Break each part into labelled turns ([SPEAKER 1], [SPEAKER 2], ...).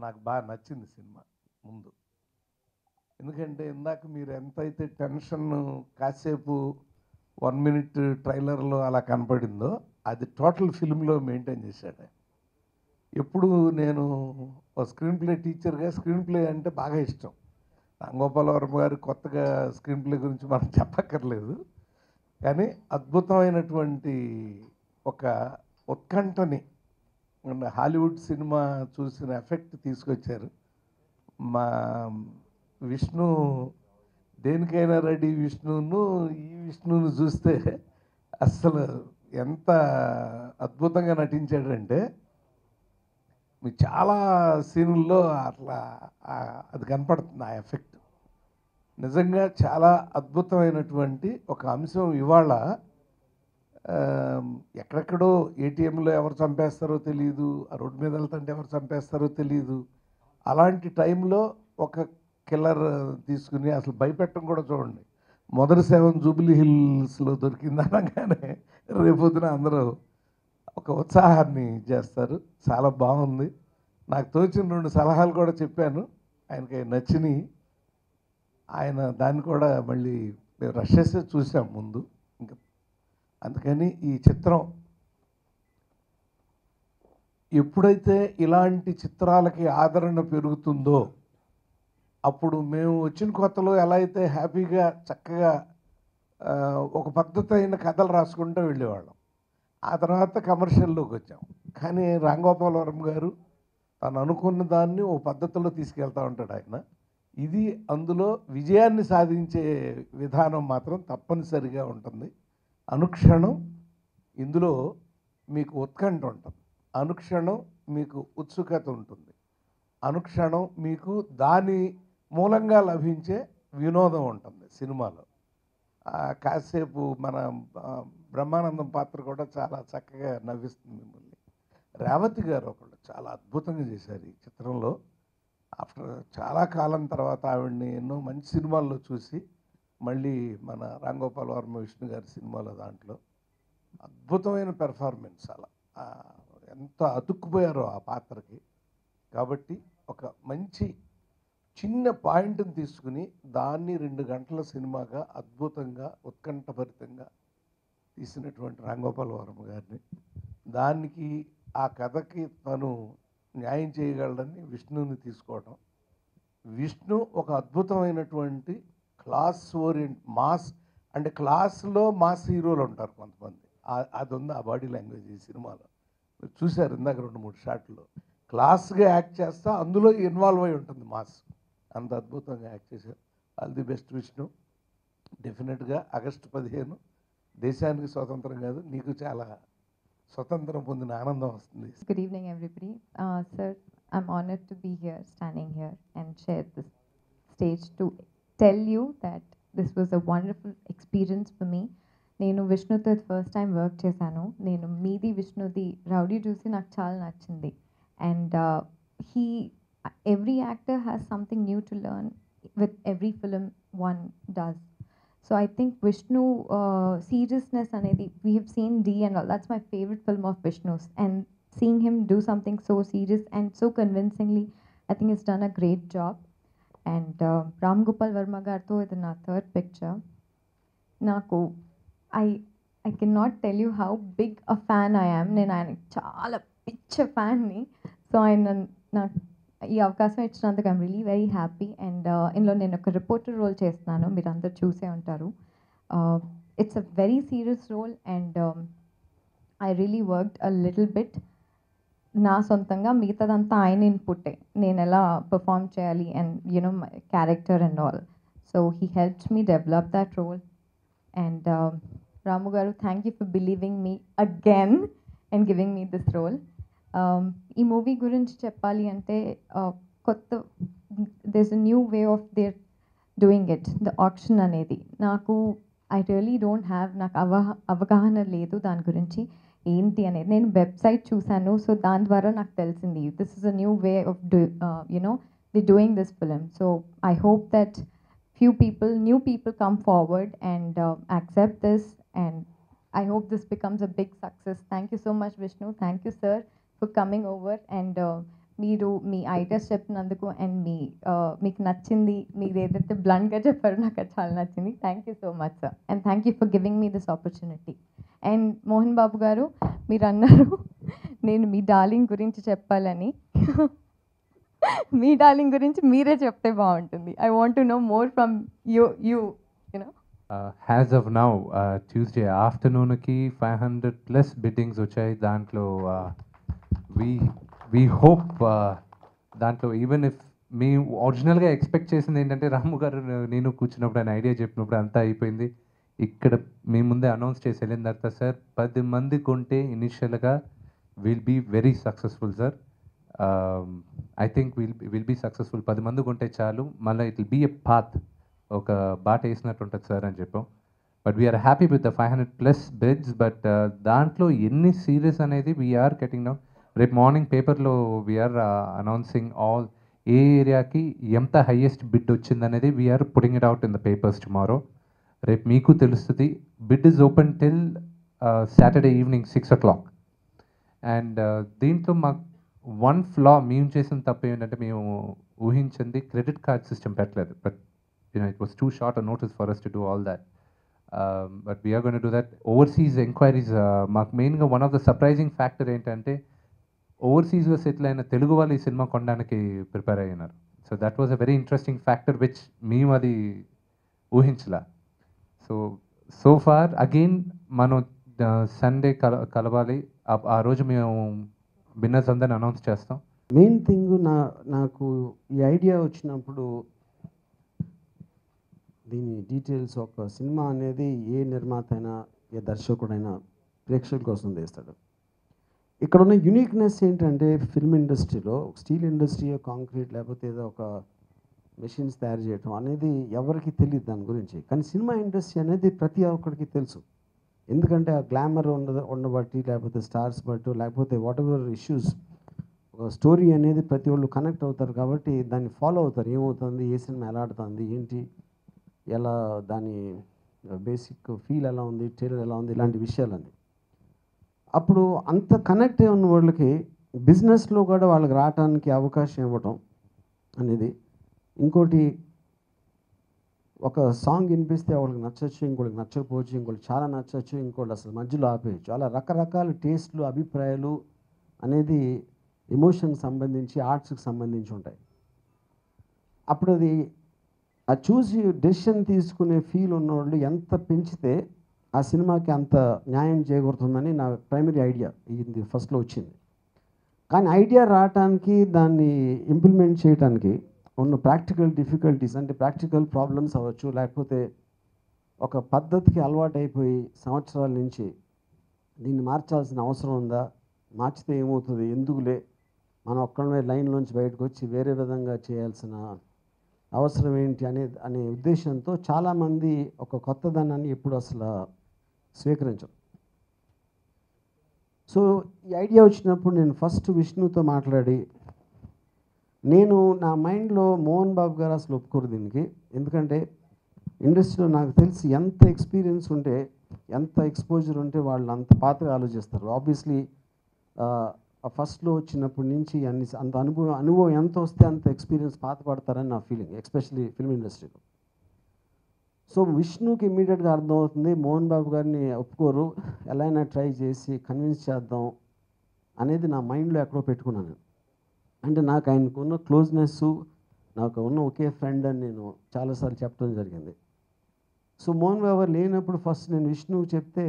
[SPEAKER 1] నాకు బాగా నచ్చింది సినిమా ముందు. ఎందుకంటే ఇందాక మీరు ఎంతైతే టెన్షన్ కాసేపు 1 మినిట్ ట్రైలర్‌లో అలా కనపడిందో, అది టోటల్ ఫిల్మ్‌లో మెయింటైన్ చేశాడు ఆయన. ఎప్పుడు నేను ఓ స్క్రీన్ ప్లే టీచర్‌గా స్క్రీన్ ప్లే అంటే బాగా ఇష్టం. రామ్ గోపాల్ వర్మ గారు కొత్తగా స్క్రీన్ ప్లే గురించి మనం చెప్పక్కర్లేదు. కానీ అద్భుతమైనటువంటి ఒక ఉత్కంఠని హాలీవుడ్ సినిమా చూసిన ఎఫెక్ట్ తీసుకొచ్చారు. మా విష్ణు దేనికైనా రెడీ విష్ణును ఈ విష్ణుని చూస్తే అస్సలు ఎంత అద్భుతంగా నటించాడంటే మీకు చాలా సీనుల్లో అట్లా అది కనపడుతుంది ఆ ఎఫెక్ట్. నిజంగా చాలా అద్భుతమైనటువంటి ఒక అంశం ఇవాళ ఎక్కడెక్కడో ఏటీఎంలో ఎవరు చంపేస్తారో తెలియదు, ఆ రోడ్డు మీద వెళ్తుంటే ఎవరు చంపేస్తారో తెలియదు. అలాంటి టైంలో ఒక కిల్లర్ తీసుకుని అసలు భయపెట్టడం కూడా చూడండి. మొదటి శవం జూబ్లీ హిల్స్లో దొరికింది అనగానే రేపొద్దున అందరూ ఒక ఉత్సాహాన్ని చేస్తారు. చాలా బాగుంది. నాకు తోచిన 2 సలహాలు కూడా చెప్పాను. ఆయనకి నచ్చినాయి. ఆయన దాన్ని కూడా మళ్ళీ మేము రష్ చేసే చూసాం ముందు. ఇంకా అందుకని ఈ చిత్రం ఎప్పుడైతే ఇలాంటి చిత్రాలకి ఆదరణ పెరుగుతుందో, అప్పుడు మేము వచ్చిన కొత్తలో ఎలా అయితే హ్యాపీగా చక్కగా ఒక పద్ధతి అయిన కథలు రాసుకుంటూ వెళ్ళేవాళ్ళం. ఆ తర్వాత కమర్షియల్లోకి వచ్చాం. కానీ రామ్ గోపాల్ వర్మ గారు తను అనుకున్న దాన్ని ఓ పద్ధతిలో తీసుకెళ్తా ఉంటాడు ఆయన. ఇది అందులో విజయాన్ని సాధించే విధానం మాత్రం తప్పనిసరిగా ఉంటుంది. అనుక్షణం ఇందులో మీకు ఉత్కంఠ ఉంటుంది. అనుక్షణం మీకు ఉత్సుకత ఉంటుంది. అనుక్షణం మీకు దాని మూలంగా లభించే వినోదం ఉంటుంది సినిమాలో. కాసేపు మన బ్రహ్మానందం పాత్ర కూడా చాలా చక్కగా నవ్విస్తుంది మిమ్మల్ని. రేవతి గారు ఒకళ్ళు చాలా అద్భుతంగా చేశారు ఈ చిత్రంలో. ఆఫ్టర్ చాలా కాలం తర్వాత ఆవిడని ఎన్నో మంచి సినిమాల్లో చూసి మళ్ళీ మన రామ్ గోపాల్ వర్మ విష్ణు గారి సినిమాలో దాంట్లో అద్భుతమైన పెర్ఫార్మెన్స్ అలా ఎంత అతుక్కుపోయారో ఆ పాత్రకి. కాబట్టి ఒక మంచి చిన్న పాయింట్ని తీసుకుని దాన్ని 2 గంటల సినిమాగా అద్భుతంగా ఉత్కంఠభరితంగా తీసినటువంటి రామ్ గోపాల్ వర్మ గారిని, దానికి ఆ కథకి తను న్యాయం చేయగలడని విష్ణుని తీసుకోవడం. విష్ణు ఒక అద్భుతమైనటువంటి క్లాస్ ఓరియంట్ మాస్ అంటే క్లాస్లో మాస్ హీరోలు ఉంటారు కొంతమంది. అది ఉంది ఆ బాడీ లాంగ్వేజ్ ఈ సినిమాలో. మీరు చూశారు ఇందాక 2-3 షాట్లు. క్లాస్గా యాక్ట్ చేస్తా అందులో ఇన్వాల్వ్ అయి ఉంటుంది మాస్. అంత అద్భుతంగా యాక్ట్ చేశారు. All the best Vishnu. డెఫినెట్గా ఆగస్టు 15 దేశానికి స్వతంత్రం కాదు, నీకు చాలా స్వతంత్రం పొందిన ఆనందం వస్తుంది.
[SPEAKER 2] Good evening, everybody. Sir, I'm honored to be here, standing here, and share this stage to tell you that this was a wonderful experience for me. నేను విష్ణుతో ఫస్ట్ టైం వర్క్ చేశాను. నేను మీది విష్ణుది రౌడీ చూసి నాకు చాలా నచ్చింది. And he every actor has something new to learn with every film one does. So I think Vishnu seriousness anedi we have seen D and all. That's my favorite film of Vishnu's, and seeing him do something so serious and so convincingly, I think he's done a great job. And Ram Gopal Varma gartho idu na third picture. Naku I cannot tell you how big a fan I am. నేను ఆయన చాలా పిచ్చ ఫ్యాన్ని. So ఆయన నాకు ఈ అవకాశం ఇచ్చినందుకు I'm really very happy. And ఇందులో నేను ఒక రిపోర్టర్ రోల్ చేస్తున్నాను, మీరు అందరు చూసే ఉంటారు. It's a very serious role and I really worked a little bit. నా సొంతంగా మిగతాదంతా ఆయన ఇన్పుట్టే, నేను ఎలా పర్ఫామ్ చేయాలి and you know my character and all. So he helped me develop that role. And Ramu garu, thank you for believing me again and giving me this role. ఈ movie గురించి చెప్పాలి అంటే కొత్త there's a new way of their doing it, the auction అనేది నాకు I really don't have నాకు అవగాహన లేదు దాని గురించి ఏంటి అనేది. నేను వెబ్సైట్ చూశాను, సో దాని ద్వారా నాకు తెలిసింది this is a new way of you know the doing this film. So I hope that new people come forward and accept this, and I hope this becomes a big success. Thank you so much, Vishnu. Thank you, sir, for coming over and మీరు మీ ideas చెప్పినందుకు and మీకు నచ్చింది, మీరు ఏదైతే బ్లంట్గా చెప్పారో నాకు అది చాలా నచ్చింది. Thank you so much sir, and thank you for giving me this opportunity. And Mohan Babu garu, మీరు అన్నారు నేను మీ డార్లింగ్ గురించి చెప్పాలని. మీ డార్లింగ్ గురించి మీరే చెప్తే బాగుంటుంది. I want to know more from you you know.
[SPEAKER 3] As of now, Tuesday afternoon ki 500 plus biddings వచ్చాయి. దాంట్లో we hope దాంట్లో ఈవెన్ ఇఫ్ మేము ఒరిజినల్గా ఎక్స్పెక్ట్ చేసింది ఏంటంటే రాము గారు నేను కూర్చున్నప్పుడు ఆయన ఐడియా చెప్పినప్పుడు అంతా అయిపోయింది. ఇక్కడ మీ ముందే అనౌన్స్ చేసి వెళ్ళిన తర్వాత సార్ 10 మంది కొంటే ఇనిషియల్గా will be very successful sir. I think will be successful. 10 మంది కొంటే చాలు, మళ్ళీ it will be a path, ఒక బాట వేసినట్టు ఉంటుంది సార్ అని చెప్పాం. But we are happy with the 500 plus bids. But దాంట్లో ఎన్ని సీరియస్ అనేది వీఆర్ గెటింగ్ డౌన్. రేపు మార్నింగ్ పేపర్లో వీఆర్ అనౌన్సింగ్ ఆల్ ఏ ఏరియాకి ఎంత హైయెస్ట్ బిడ్ వచ్చిందనేది we are putting it out in the papers tomorrow. రేపు మీకు తెలుస్తుంది. Bid is open till Saturday evening 6 o'clock. And దీంట్లో మాకు వన్ ఫ్లా మేము చేసిన తప్పు ఏంటంటే మేము ఊహించింది క్రెడిట్ కార్డ్ సిస్టమ్ పెట్టలేదు. But it was too short a notice for us to do all that. But we are going to do that. Overseas enquiries, మాకు మెయిన్గా one of the surprising factor ఏంటంటే ఓవర్సీస్లో సెటిల్ అయిన తెలుగు వాళ్ళు ఈ cinema కొనడానికి prepare అయినారు. So that was a very interesting factor which మేము అది ఊహించలా. సో ఫార్ అగైన్ మనం సండే కలవాలి. ఆ రోజు మేము విన్నర్స్ అందరిని అనౌన్స్ చేస్తాం.
[SPEAKER 4] మెయిన్ థింగ్ నాకు ఈ ఐడియా వచ్చినప్పుడు దీని డీటెయిల్స్, ఒక సినిమా అనేది ఏ నిర్మాత అయినా ఏ దర్శకుడైనా ప్రేక్షకుల కోసం తీస్తాడు. ఇక్కడ ఉన్న యూనిక్నెస్ ఏంటంటే ఫిల్మ్ ఇండస్ట్రీలో స్టీల్ ఇండస్ట్రీ, కాంక్రీట్ లేకపోతే ఏదో ఒక మెషిన్స్ తయారు చేయడం అనేది ఎవరికి తెలియదు దాని గురించి. కానీ సినిమా ఇండస్ట్రీ అనేది ప్రతి ఒక్కరికి తెలుసు. ఎందుకంటే ఆ గ్లామర్ ఉండబట్టి, లేకపోతే స్టార్స్ బట్టి, లేకపోతే వాట్ ఎవర్ ఇష్యూస్, ఒక స్టోరీ అనేది ప్రతి వాళ్ళు కనెక్ట్ అవుతారు కాబట్టి దాన్ని ఫాలో అవుతారు. ఏమవుతుంది, ఏ సినిమా ఎలా ఆడుతుంది, ఏంటి, ఎలా దాని బేసిక్ ఫీల్ ఎలా ఉంది, ట్రైలర్ ఎలా ఉంది, ఇలాంటి విషయాలన్నీ. అప్పుడు అంత కనెక్ట్ అయి ఉన్న వాళ్ళకి బిజినెస్లో కూడా వాళ్ళకి రావడానికి అవకాశం ఇవ్వటం అనేది. ఇంకోటి, ఒక సాంగ్ వినిపిస్తే వాళ్ళకి నచ్చచ్చు, ఇంకోటికి నచ్చకపోవచ్చు, ఇంకోటి చాలా నచ్చచ్చు, ఇంకోటి అసలు మధ్యలో ఆపేయచ్చు. అలా రకరకాల టేస్ట్లు, అభిప్రాయాలు అనేది ఎమోషన్కి సంబంధించి, ఆర్ట్స్కి సంబంధించి ఉంటాయి. అప్పుడు అది చూసి డెసిషన్ తీసుకునే ఫీల్ ఉన్నవాళ్ళు ఎంత పెంచితే ఆ సినిమాకి అంత న్యాయం చేకూరుతుందని నా ప్రైమరీ ఐడియా ఇది ఫస్ట్లో వచ్చింది. కానీ ఐడియా రావటానికి, దాన్ని ఇంప్లిమెంట్ చేయడానికి ఉన్న ప్రాక్టికల్ డిఫికల్టీస్, అంటే ప్రాక్టికల్ ప్రాబ్లమ్స్ అవ్వచ్చు, లేకపోతే ఒక పద్ధతికి అలవాటు అయిపోయి సంవత్సరాల నుంచి దీన్ని మార్చాల్సిన అవసరం ఉందా, మార్చితే ఏమవుతుంది, ఎందుకులే మనం ఒక్కడే లైన్లోంచి బయటకు వచ్చి వేరే విధంగా చేయాల్సిన అవసరం ఏంటి అనే ఉద్దేశంతో చాలామంది ఒక కొత్తదనాన్ని ఎప్పుడు అసలు స్వీకరించరు. సో ఈ ఐడియా వచ్చినప్పుడు నేను ఫస్ట్ విష్ణుతో మాట్లాడి, నేను నా మైండ్లో మోహన్ బాబు గారు అసలు ఒప్పుకోరు దీనికి. ఎందుకంటే ఇండస్ట్రీలో నాకు తెలిసి ఎంత ఎక్స్పీరియన్స్ ఉంటే, ఎంత ఎక్స్పోజర్ ఉంటే వాళ్ళు అంత పాతగా ఆలోచిస్తారు. ఆబ్వియస్లీ ఫస్ట్లో వచ్చినప్పటి నుంచి అంత అనుభవం ఎంత వస్తే అంత ఎక్స్పీరియన్స్ పాత పడతారని నా ఫీలింగ్, ఎస్పెషల్లీ ఫిల్మ్ ఇండస్ట్రీలో. సో విష్ణుకి ఇమ్మీడియట్గా అర్థమవుతుంది మోహన్ బాబు గారిని ఒప్పుకోరు, ఎలా అయినా ట్రై చేసి కన్విన్స్ చేద్దాం అనేది నా మైండ్లో ఎక్కడో పెట్టుకున్నాను. అంటే నాకు ఆయనకు ఉన్న క్లోజ్నెస్, నాకు ఉన్న ఒకే ఫ్రెండ్ అని నేను చాలాసార్లు చెప్పడం జరిగింది. సో మోహన్ బాబు గారు లేనప్పుడు ఫస్ట్ నేను విష్ణువు చెప్తే,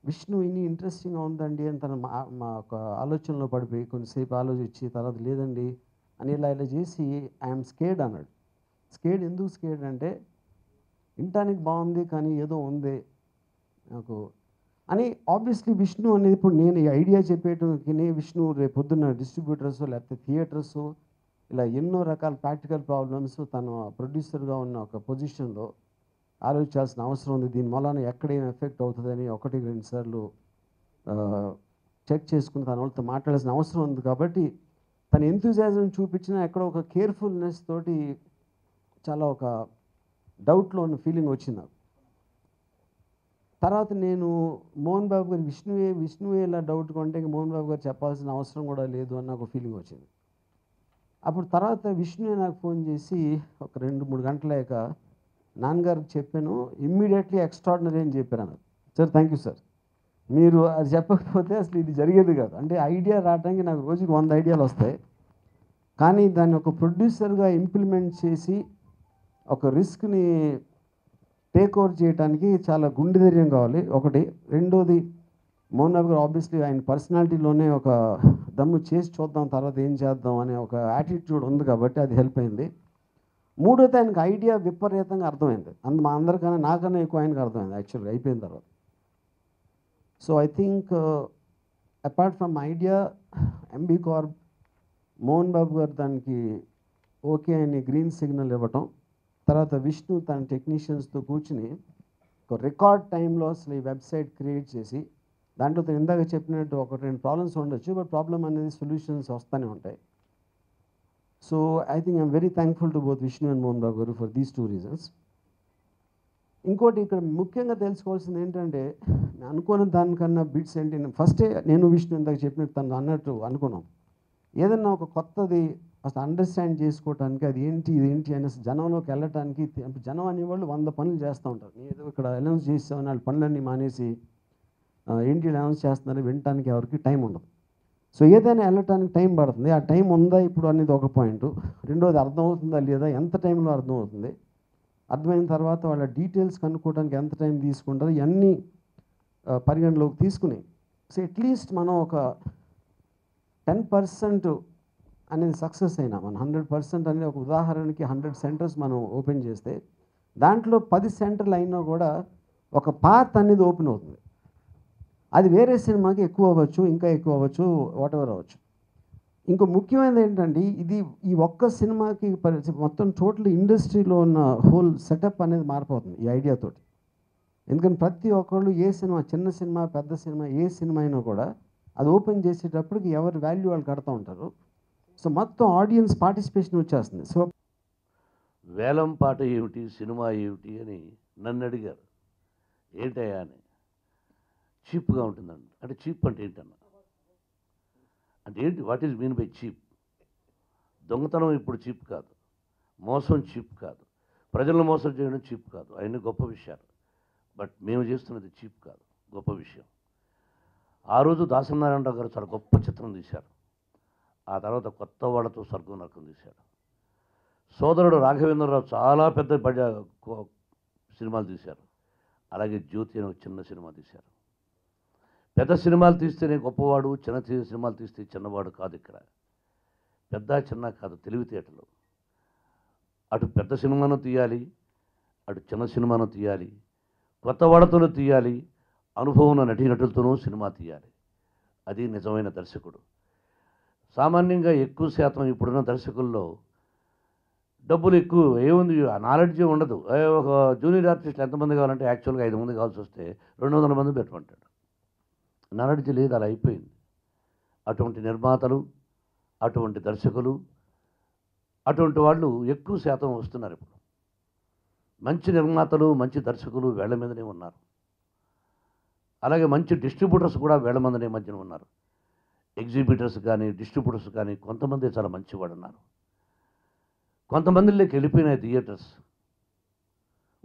[SPEAKER 4] విష్ణు ఇన్ని ఇంట్రెస్టింగ్గా ఉందండి అని తన మా ఒక ఆలోచనలో పడిపోయి కొంచెంసేపు ఆలోచించి తర్వాత లేదండి అని ఇలా చేసి ఐఎమ్ స్కేర్డ్ అన్నాడు. ఎందుకు స్కేర్డ్ అంటే, వినటానికి బాగుంది కానీ ఏదో ఉంది నాకు అని. ఆబ్వియస్లీ విష్ణు అనేది ఇప్పుడు నేను ఈ ఐడియా చెప్పేటకి విష్ణు రేపు పొద్దున్న డిస్ట్రిబ్యూటర్స్ లేకపోతే థియేటర్స్ ఇలా ఎన్నో రకాల ప్రాక్టికల్ ప్రాబ్లమ్స్ తను ప్రొడ్యూసర్గా ఉన్న ఒక పొజిషన్లో ఆలోచించాల్సిన అవసరం ఉంది. దీని వలన ఎక్కడేం ఎఫెక్ట్ అవుతుందని 1-2 సార్లు చెక్ చేసుకుని తన వాళ్ళతో మాట్లాడాల్సిన అవసరం ఉంది. కాబట్టి తన ఎంతూజియాజం చూపించిన ఎక్కడో ఒక కేర్ఫుల్నెస్ తోటి చాలా ఒక డౌట్లో ఉన్న ఫీలింగ్ వచ్చింది నాకు. తర్వాత నేను మోహన్ బాబు గారు విష్ణువే ఇలా డౌట్ కొంటే ఇంక మోహన్ బాబు గారు చెప్పాల్సిన అవసరం కూడా లేదు అని నాకు ఫీలింగ్ వచ్చింది. అప్పుడు తర్వాత విష్ణువే నాకు ఫోన్ చేసి ఒక 2-3 గంటలయ్యాక నాన్నగారికి చెప్పాను, ఇమ్మీడియట్లీ ఎక్స్ట్రాడినరీ అని చెప్పారు అన్నారు. సార్ థ్యాంక్ యూ సార్, మీరు అది చెప్పకపోతే అసలు ఇది జరిగేది కాదు. అంటే ఐడియా రావడానికి నాకు రోజుకి 100 ఐడియాలు వస్తాయి, కానీ దాన్ని ఒక ప్రొడ్యూసర్గా ఇంప్లిమెంట్ చేసి ఒక రిస్క్ని టేక్ ఓవర్ చేయడానికి చాలా గుండె ధైర్యం కావాలి ఒకటి. రెండోది మోహన్ బాబు గారు ఆబ్వియస్లీ ఆయన పర్సనాలిటీలోనే ఒక దమ్ము చేసి చూద్దాం తర్వాత ఏం చేద్దాం అనే ఒక యాటిట్యూడ్ ఉంది కాబట్టి అది హెల్ప్ అయింది. మూడోది ఆయనకు ఐడియా విపరీతంగా అర్థమైంది. మా అందరికన్నా నాకన్నా ఎక్కువ ఆయనకు అర్థమైంది యాక్చువల్గా అయిపోయిన తర్వాత. So I think apart from Idea, MB Corp, Mohan Babu garu దానికి ఓకే అని గ్రీన్ సిగ్నల్ ఇవ్వటం, తర్వాత విష్ణు తన టెక్నీషియన్స్తో కూర్చుని ఒక రికార్డ్ టైంలో అసలు ఈ వెబ్సైట్ క్రియేట్ చేసి, దాంట్లో ఇందాక చెప్పినట్టు 1-2 ప్రాబ్లమ్స్ ఉండొచ్చు, బట్ ప్రాబ్లం అనేది సొల్యూషన్స్ వస్తూనే ఉంటాయి. So I think I'm very thankful to both Vishnu and Mohan Babu garu for these 2 reasons. ఇంకోటి ఇక్కడ ముఖ్యంగా తెలుసుకోవాల్సింది ఏంటంటే, నేను అనుకున్న దానికన్నా బిట్స్ ఏంటి, ఫస్టే నేను విష్ణు ఇందాక చెప్పినట్టు తను అన్నట్టు అనుకున్నాం, ఏదన్నా ఒక కొత్తది అసలు అండర్స్టాండ్ చేసుకోవటానికి అది ఏంటి ఇదేంటి అని జనంలోకి వెళ్ళటానికి. జనం అనేవాళ్ళు 100 పనులు చేస్తూ ఉంటారు. నేను ఏదో ఇక్కడ అనౌన్స్ చేసామని వాళ్ళ పనులన్నీ మానేసి ఏంటి అనౌన్స్ చేస్తున్నారు వినటానికి ఎవరికి టైం ఉండదు. సో ఏదైనా వెళ్ళటానికి టైం పడుతుంది. ఆ టైం ఉందా ఇప్పుడు అనేది ఒక పాయింట్. రెండోది అర్థమవుతుందా లేదా, ఎంత టైంలో అర్థమవుతుంది, అర్థమైన తర్వాత వాళ్ళ డీటెయిల్స్ కనుక్కోవడానికి ఎంత టైం తీసుకుంటారు, ఇవన్నీ పరిగణలోకి తీసుకుని, సో అట్లీస్ట్ మనం ఒక 10% అనేది సక్సెస్ అయినా, మన 100% అనేది ఒక ఉదాహరణకి 100 సెంటర్స్ మనం ఓపెన్ చేస్తే దాంట్లో 10 సెంటర్లు అయినా కూడా ఒక పాత్ అనేది ఓపెన్ అవుతుంది. అది వేరే సినిమాకి ఎక్కువ అవ్వచ్చు, ఇంకా ఎక్కువ అవ్వచ్చు, వాటెవర్ అవ్వచ్చు. ఇంకో ముఖ్యమైనది ఏంటంటే, ఇది ఈ ఒక్క సినిమాకి మొత్తం టోటల్ ఇండస్ట్రీలో ఉన్న హోల్ సెటప్ అనేది మారిపోతుంది ఈ ఐడియాతోటి. ఎందుకంటే ప్రతి ఒక్కళ్ళు ఏ సినిమా, చిన్న సినిమా పెద్ద సినిమా, ఏ సినిమా అయినా కూడా అది ఓపెన్ చేసేటప్పటికి ఎవరి వాల్యూ వాళ్ళు కడుతూ ఉంటారు. సో మొత్తం ఆడియన్స్ పార్టిసిపేషన్ వచ్చేస్తుంది. సో
[SPEAKER 5] వేలం పాట ఏమిటి, సినిమా ఏమిటి అని నన్ను అడిగారు. ఏంటయ్యా అని. చీప్గా ఉంటుందండి. అంటే చీప్ అంటే ఏంటన్నా, అంటే ఏంటి, what is mean by cheap? దొంగతనం ఇప్పుడు చీప్ కాదు, మోసం చీప్ కాదు, ప్రజలను మోసం చేయడం చీప్ కాదు, అవన్నీ గొప్ప విషయాలు. బట్ మేము చేస్తున్నది చీప్ కాదు, గొప్ప విషయం. ఆ రోజు దాసనారాయణరావు గారు చాలా గొప్ప చిత్రం తీశారు. ఆ తర్వాత కొత్త వాళ్ళతో స్వర్గం నరకం తీశాడు. సోదరుడు రాఘవేంద్రరావు చాలా పెద్ద సినిమాలు తీశారు. అలాగే జ్యోతి అని ఒక చిన్న సినిమా తీశారు. పెద్ద సినిమాలు తీస్తేనే గొప్పవాడు, చిన్న సినిమాలు తీస్తే చిన్నవాడు కాదు. ఇక్కడ పెద్ద చిన్న కాదు, తెలివితేటలు. అటు పెద్ద సినిమాను తీయాలి, అటు చిన్న సినిమాను తీయాలి, కొత్త వాళ్లతోనూ తీయాలి, అనుభవం నటీనటులతోనూ సినిమా తీయాలి. అది నిజమైన దర్శకుడు. సామాన్యంగా ఎక్కువ శాతం ఇప్పుడున్న దర్శకుల్లో డబ్బులు ఎక్కువ ఏముంది, నాలెడ్జ్ ఉండదు. ఒక జూనియర్ ఆర్టిస్టులు ఎంతమంది కావాలంటే యాక్చువల్గా 5 మంది కావాల్సి వస్తే 200 మంది పెట్టుకుంటాడు. నాలెడ్జ్ లేదు, అలా అయిపోయింది. అటువంటి నిర్మాతలు, అటువంటి దర్శకులు, అటువంటి వాళ్ళు ఎక్కువ శాతం వస్తున్నారు. ఇప్పుడు మంచి నిర్మాతలు, మంచి దర్శకులు వేళ్ల మీదనే ఉన్నారు. అలాగే మంచి డిస్ట్రిబ్యూటర్స్ కూడా వేళ్ల మందనే మధ్యన ఉన్నారు. ఎగ్జిబిటర్స్ కానీ డిస్ట్రిబ్యూటర్స్ కానీ కొంతమంది చాలా మంచివాడు ఉన్నారు. కొంతమందిలోకి వెళ్ళిపోయినాయి థియేటర్స్.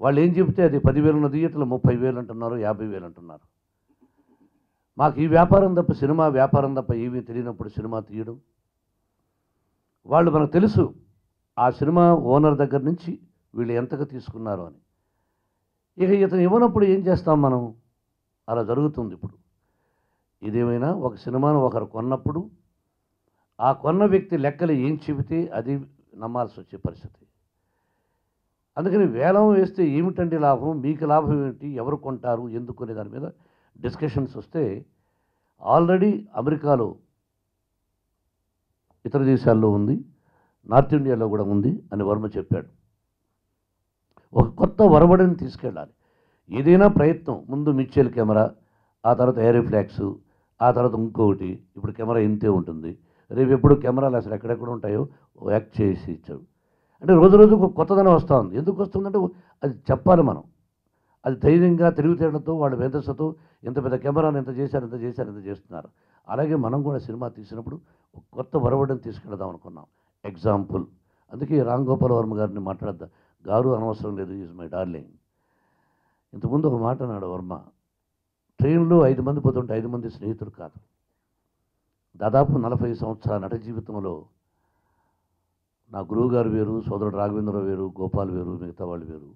[SPEAKER 5] వాళ్ళు ఏం చెబితే అది 10,000 ఉన్న థియేటర్లు 30,000 అంటున్నారు, 50,000 అంటున్నారు. మాకు ఈ వ్యాపారం తప్ప, సినిమా వ్యాపారం తప్ప ఏమీ తెలియనప్పుడు సినిమా తీయడం, వాళ్ళు మనకు తెలుసు ఆ సినిమా ఓనర్ దగ్గర నుంచి వీళ్ళు ఎంతగా తీసుకున్నారు అని. ఇక ఇతను ఇవ్వనప్పుడు ఏం చేస్తాం మనం? అలా జరుగుతుంది ఇప్పుడు. ఇదేమైనా ఒక సినిమాను ఒకరు కొన్నప్పుడు ఆ కొన్న వ్యక్తి లెక్కలు ఏం చెబితే అది నమ్మాల్సి వచ్చే పరిస్థితి. అందుకని వేలం వేస్తే ఏమిటండి లాభం, మీకు లాభం ఏమిటి, ఎవరు కొంటారు, ఎందుకు అనే దాని మీద డిస్కషన్స్ వస్తే, ఆల్రెడీ అమెరికాలో, ఇతర దేశాల్లో ఉంది, నార్త్ ఇండియాలో కూడా ఉంది అని వర్మ చెప్పాడు. ఒక కొత్త వరవడిని తీసుకెళ్ళాలి. ఏదైనా ప్రయత్నం, ముందు మిక్చర్ కెమెరా, ఆ తర్వాత ఎయిర్ రిఫ్లాక్స్, ఆ తర్వాత ఇంకొకటి. ఇప్పుడు కెమెరా ఇంతే ఉంటుంది, రేపు ఎప్పుడు కెమెరాలు అసలు ఎక్కడెక్కడ ఉంటాయో యాక్ట్ చేసి ఇచ్చారు. అంటే రోజు రోజు ఒక కొత్తదనం వస్తూ ఉంది. ఎందుకు వస్తుందంటే అది చెప్పాలి మనం. అది ధైర్యంగా తెలివితేటలతో వాళ్ళ మేధస్సుతో ఇంత పెద్ద కెమెరాను ఇంత చేస్తున్నారు. అలాగే మనం కూడా సినిమా తీసినప్పుడు ఒక కొత్త వరవడిని తీసుకెళ్దాం అనుకున్నాం. ఎగ్జాంపుల్ అందుకే రామ్ గోపాల్ వర్మ గారిని మాట్లాడద్దా గారు అనవసరం లేదు, ఈజ్ మై డార్లింగ్. ఇంతకుముందు ఒక మాట అన్నాడు వర్మ, ట్రైన్లో 5 మంది పోతుంటే 5 మంది స్నేహితులు కాదు. దాదాపు 40 సంవత్సరాల నట జీవితంలో నా గురువు గారు వేరు, సోదరుడు రాఘవేంద్రరావు వేరు, గోపాల్ వేరు, మిగతా వాళ్ళు వేరు.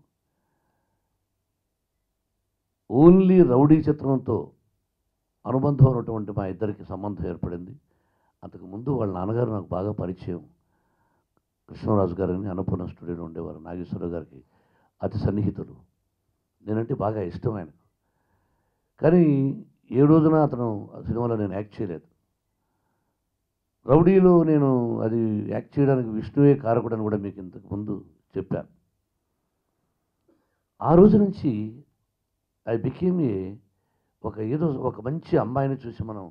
[SPEAKER 5] ఓన్లీ రౌడీ చిత్రంతో అనుబంధం ఉన్నటువంటి మా ఇద్దరికి సంబంధం ఏర్పడింది. అంతకుముందు వాళ్ళ నాన్నగారు నాకు బాగా పరిచయం. కృష్ణరాజు గారని అన్నపూర్ణ స్టూడియోలో ఉండేవారు. నాగేశ్వరరావు గారికి అతి సన్నిహితులు. నేనంటే బాగా ఇష్టం ఆయనకు. కానీ ఏ రోజున అతను ఆ సినిమాలో నేను యాక్ట్ చేయలేదు. రౌడీలో నేను అది యాక్ట్ చేయడానికి విష్ణువే కారకుడని కూడా మీకు ఇంతకు ముందు చెప్పాను. ఆ రోజు నుంచి ఐ బికేమ్ ఏదో ఒక మంచి అమ్మాయిని చూసి మనం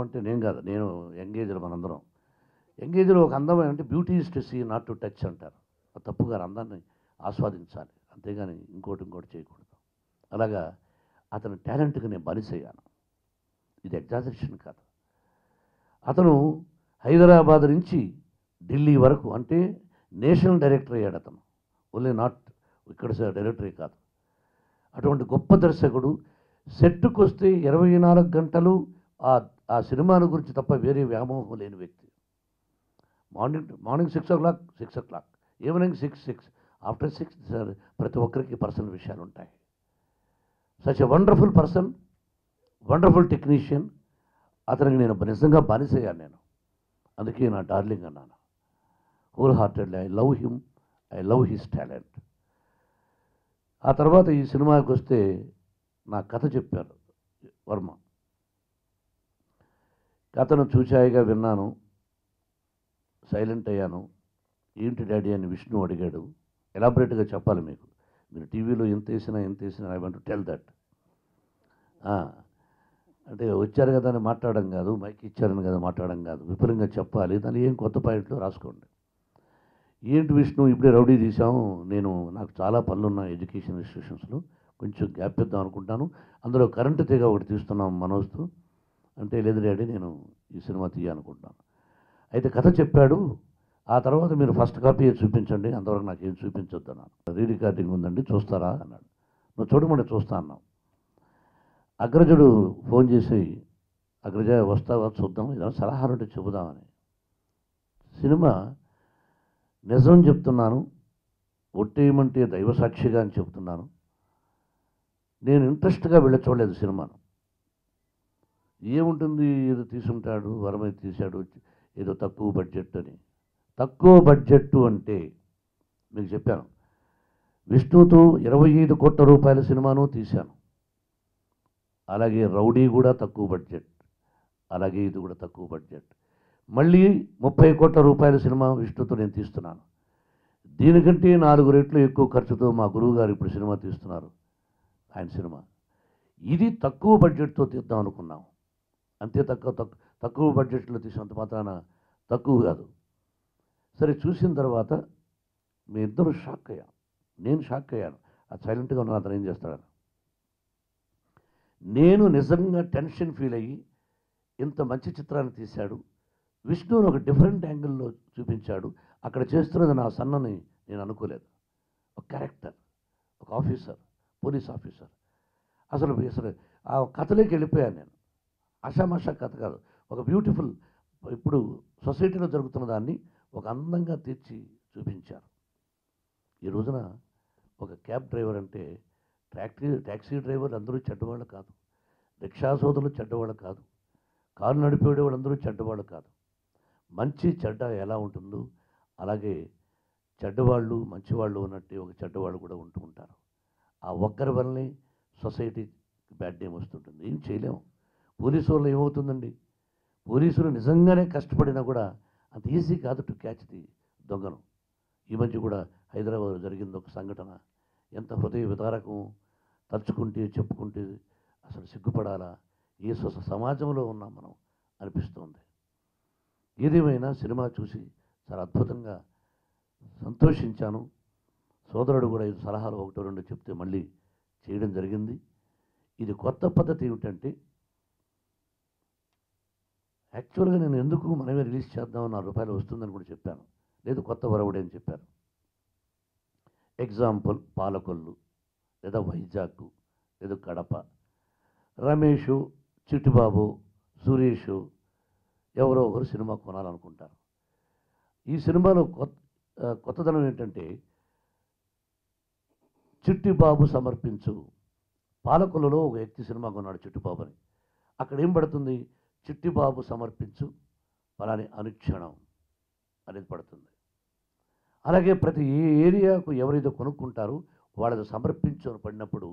[SPEAKER 5] అంటే నేను కాదు, నేను యంగేజ్లో మనందరం యంగేజ్లో ఒక అందమైన అంటే beauty is to see not to touch అంటారు. తప్పు గారు అందాన్ని ఆస్వాదించాలి, అంతేగాని ఇంకోటి చేయకూడదు. అలాగా అతని టాలెంట్కి నేను బలిసయ్యాను. ఇది ఎగ్జాజరేషన్ కాదు. అతను హైదరాబాద్ నుంచి ఢిల్లీ వరకు అంటే నేషనల్ డైరెక్టర్ అయ్యాడు అతను. ఓన్లీ నాట్ ఇక్కడ డైరెక్టరే కాదు. అటువంటి గొప్ప దర్శకుడు. సెట్కి వస్తే 24 గంటలు ఆ సినిమాను గురించి తప్ప వేరే వ్యామోహం లేని వ్యక్తి. మార్నింగ్ 6 o'clock, ఈవినింగ్ 6 ఆఫ్టర్ 6 ప్రతి ఒక్కరికి పర్సనల్ విషయాలు ఉంటాయి. Such a wonderful person, wonderful technician. అతనికి నేను నిజంగా బానిసయ్యాను నేను. అందుకే నా డార్లింగ్ అన్నాను. Whole heartedly I love him, I love his talent. ఆ తర్వాత ఈ సినిమాకి వస్తే నా కథ చెప్పారు వర్మ. కథను చూచాయిగా విన్నాను, సైలెంట్ అయ్యాను. ఏంటి డాడీ అని విష్ణు అడిగాడు. ఎలాబరేట్గా చెప్పాలి మీకు, మీరు టీవీలో ఎంత వేసినా I want to tell that. అంటే వచ్చారు కదా అని మాట్లాడడం కాదు, మైక్ ఇచ్చారని కదా మాట్లాడడం కాదు, విపులంగా చెప్పాలి. దాన్ని ఏం కొత్త పాయింట్లు రాసుకోండి. ఏంటి విష్ణు ఇప్పుడే రౌడీ తీసాము, నాకు చాలా పనులు ఉన్నాయి ఎడ్యుకేషన్ ఇన్స్టిట్యూషన్స్లో, కొంచెం గ్యాప్ ఇద్దాం అనుకుంటాను, అందులో కరెంటు తీగ ఒకటి తీస్తున్నాం మనోజ్తో. అంటే లేదు డాడీ నేను ఈ సినిమా తీయాలనుకుంటున్నాను. అయితే కథ చెప్పాడు. ఆ తర్వాత మీరు ఫస్ట్ కాపీ చూపించండి, అంతవరకు నాకు ఏం చూపించొద్దు అన్నాను. రీ రికార్డింగ్ ఉందండి చూస్తారా అన్నాడు. నువ్వు చూడమంటే చూస్తా అన్నావు. అగ్రజుడు ఫోన్ చేసి అగ్రజ వస్తావా చూద్దాం, ఏదైనా సలహాలు ఉంటే చెబుదామని. సినిమా నిజం చెప్తున్నాను, ఒట్టేయమంటే దైవసాక్షిగా అని చెప్తున్నాను. నేను ఇంట్రెస్ట్గా వెళ్ళి చూడలేదు సినిమాను. ఏముంటుంది ఏదో తీసుంటాడు, వరమై తీశాడు, ఏదో తక్కువ బడ్జెట్ అని. తక్కువ బడ్జెట్ అంటే మీకు చెప్పాను, విష్ణుతో 25 కోట్ల రూపాయల సినిమాను తీశాను. అలాగే రౌడీ కూడా తక్కువ బడ్జెట్, అలాగే ఇది కూడా తక్కువ బడ్జెట్. మళ్ళీ 30 కోట్ల రూపాయల సినిమా విష్ణుతో నేను తీస్తున్నాను. దీనికంటే 4 రెట్లు ఎక్కువ ఖర్చుతో మా గురువు గారు ఇప్పుడు సినిమా తీస్తున్నారు, ఆయన సినిమా. ఇది తక్కువ బడ్జెట్తో తీద్దాం అనుకున్నాం. అంతే తక్కువ బడ్జెట్లో తీసినంత మాత్రాన తక్కువ కాదు. సరే చూసిన తర్వాత మీ ఇద్దరు షాక్ అయ్యాం, నేను షాక్ అయ్యాను. అది సైలెంట్గా ఉన్న అతను ఏం చేస్తాడని. నేను నిజంగా టెన్షన్ ఫీల్ అయ్యి ఇంత మంచి చిత్రాన్ని తీశాడు, విష్ణువుని ఒక డిఫరెంట్ యాంగిల్లో చూపించాడు. అక్కడ చేస్తున్నది నా సన్నని నేను అనుకోలేదు. ఒక క్యారెక్టర్, ఒక ఆఫీసర్, పోలీస్ ఆఫీసర్. అసలు ఆ కథలోకి వెళ్ళిపోయాను నేను. ఆషామాషా కథ కాదు, ఒక బ్యూటిఫుల్, ఇప్పుడు సొసైటీలో జరుగుతున్న దాన్ని ఒక అందంగా తీర్చి చూపించారు. ఈ రోజున ఒక క్యాబ్ డ్రైవర్ అంటే ట్యాక్సీ డ్రైవర్లు అందరూ చెడ్డవాళ్ళు కాదు, రిక్షా సోదరులు చెడ్డవాళ్ళు కాదు, కారు నడిపేవాళ్ళు అందరూ చెడ్డవాళ్ళు కాదు. మంచి చెడ్డ ఎలా ఉంటుందో అలాగే చెడ్డవాళ్ళు మంచివాళ్ళు ఉన్నట్టు ఒక చెడ్డవాళ్ళు కూడా ఉంటూ ఉంటారు. ఆ ఒక్కరి వల్లనే సొసైటీ బ్యాడ్ నేమ్ వస్తుంటుంది. ఏం చేయలేము. పోలీసు వాళ్ళు ఏమవుతుందండి, పోలీసులు నిజంగానే కష్టపడినా కూడా అంత ఈజీ కాదు టు క్యాచ్ ది దొంగను. ఈ మధ్య కూడా హైదరాబాద్ జరిగింది ఒక సంఘటన, ఎంత హృదయ విదారకం, తలుచుకుంటే చెప్పుకుంటే అసలు సిగ్గుపడాలా, ఏ సమాజంలో ఉన్నాం మనం అనిపిస్తుంది. ఏదేమైనా సినిమా చూసి చాలా అద్భుతంగా సంతోషించాను. సోదరుడు కూడా ఇది సలహాలు ఒకటో రెండో చెప్తే మళ్ళీ చేయడం జరిగింది. ఇది కొత్త పద్ధతి ఏమిటంటే, యాక్చువల్గా నేను ఎందుకు మనమే రిలీజ్ చేద్దాం, ₹4 వస్తుందని కూడా చెప్పాను. లేదు కొత్త వరవడే అని చెప్పారు. ఎగ్జాంపుల్ పాలకొల్లు, లేదా వైజాగ్, లేదా కడప, రమేషు, చిట్టిబాబు, సురేషు ఎవరో ఒకరు సినిమా కొనాలనుకుంటారు. ఈ సినిమాలో కొత్తదనం ఏంటంటే, చిట్టిబాబు సమర్పించు, పాలకొల్లులో ఒక వ్యక్తి సినిమా కొన్నాడు చిట్టిబాబు అని. అక్కడ ఏం పడుతుంది, చిట్టిబాబు సమర్పించు పలాని అనుక్షణం అనేది పడుతుంది. అలాగే ప్రతి ఏరియాకు ఎవరైతే కొనుక్కుంటారో వాళ్ళది సమర్పించు అని పడినప్పుడు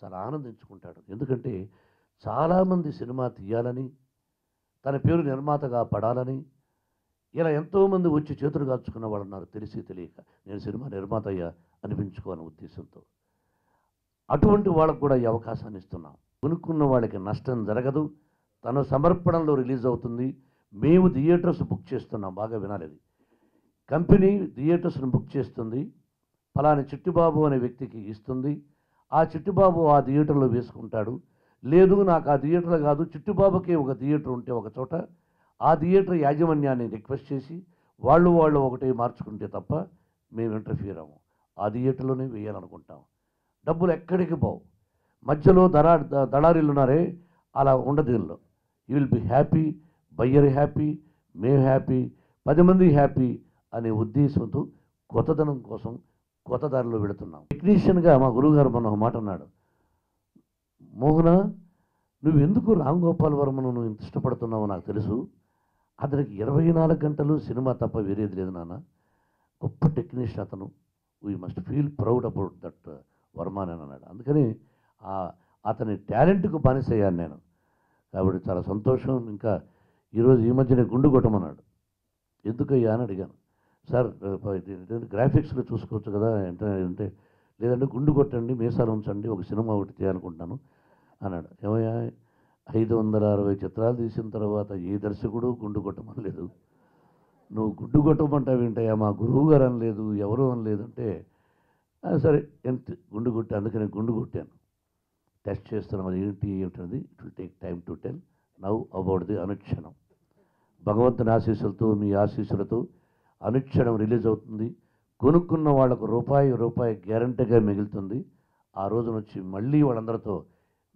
[SPEAKER 5] చాలా ఆనందించుకుంటాడు. ఎందుకంటే చాలామంది సినిమా తీయాలని, తన పేరు నిర్మాతగా పడాలని ఇలా ఎంతోమంది వచ్చి చేతులు కాల్చుకున్న వాళ్ళు ఉన్నారు, తెలిసి తెలియక. నేను సినిమా నిర్మాత అయ్యా అనిపించుకోవాలనే ఉద్దేశంతో అటువంటి వాళ్ళకు కూడా ఈ అవకాశాన్ని ఇస్తున్నాం. కొనుక్కున్న వాళ్ళకి నష్టం జరగదు, తన సమర్పణలో రిలీజ్ అవుతుంది. మేము థియేటర్స్ బుక్ చేస్తున్నాం, బాగా వినాలి. కంపెనీ థియేటర్స్ను బుక్ చేస్తుంది, ఫలాని చిట్టిబాబు అనే వ్యక్తికి ఇస్తుంది. ఆ చిట్టిబాబు ఆ థియేటర్లో వేసుకుంటాడు. లేదు నాకు ఆ థియేటర్లో కాదు, చిట్టిబాబుకే ఒక థియేటర్ ఉంటే ఒక చోట, ఆ థియేటర్ యాజమాన్యాన్ని రిక్వెస్ట్ చేసి వాళ్ళు ఒకటే మార్చుకుంటే తప్ప మేము ఇంటర్ఫియర్ అవ్వము. ఆ థియేటర్లోనే వేయాలనుకుంటాం. డబ్బులు ఎక్కడికి పోవు. మధ్యలో దళారీలు ఉన్నారే, అలా ఉండదు దీనిలో. You will be happy, buyer happy, మేము హ్యాపీ, 10 మంది హ్యాపీ అనే ఉద్దేశంతో కొత్తదనం కోసం కొత్త దారిలో వెళుతున్నాం. టెక్నీషియన్గా మా గురువుగారు మొన్న ఒక మాట అన్నాడు, మోహన నువ్వు ఎందుకు రామ్ గోపాల్ వర్మను నువ్వు ఇంత ఇష్టపడుతున్నావో నాకు తెలుసు, అతనికి 24 గంటలు సినిమా తప్ప వేరేది లేదు నాన్న, గొప్ప టెక్నీషియన్ అతను, we must feel proud about that Varma అని అన్నాడు. అందుకని అతని టాలెంట్కు బానిసయ్యాను నేను. కాబట్టి చాలా సంతోషం. ఇంకా ఈరోజు ఈ మధ్యనే గుండు కొట్టమన్నాడు. ఎందుకయ్యా అని అడిగాను. సార్ గ్రాఫిక్స్లో చూసుకోవచ్చు కదా అంటే, లేదంటే గుండు కొట్టండి, మీసాలు ఉంచండి, ఒక సినిమా ఒకటి చేయాలనుకుంటున్నాను అన్నాడు. ఏమయ్యా 560 చిత్రాలు తీసిన తర్వాత ఏ దర్శకుడు గుండు కొట్టమనలేదు, నువ్వు గుండు కొట్టమంటావు ఏంటయ్యా, మా గురువు గారు అనలేదు, ఎవరు అనలేదు అంటే, సరే ఎంత గుండు కొట్టి, అందుకని గుండు కొట్టాను. టెస్ట్ చేస్తున్నాం, అది ఏమిటనేది it will take time to tell now about the అనుక్షణం. భగవంతుని ఆశీస్సులతో, మీ ఆశీస్సులతో అనుక్షణం రిలీజ్ అవుతుంది. కొనుక్కున్న వాళ్ళకు రూపాయి గ్యారంటీగా మిగులుతుంది. ఆ రోజున వచ్చి మళ్ళీ వాళ్ళందరితో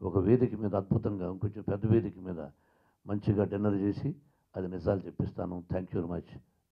[SPEAKER 5] ఒక వేదిక మీద అద్భుతంగా, ఇంకొంచెం పెద్ద వేదిక మీద మంచిగా డిన్నర్ చేసి అది నిజాలు చెప్పిస్తాను. Thank you very much.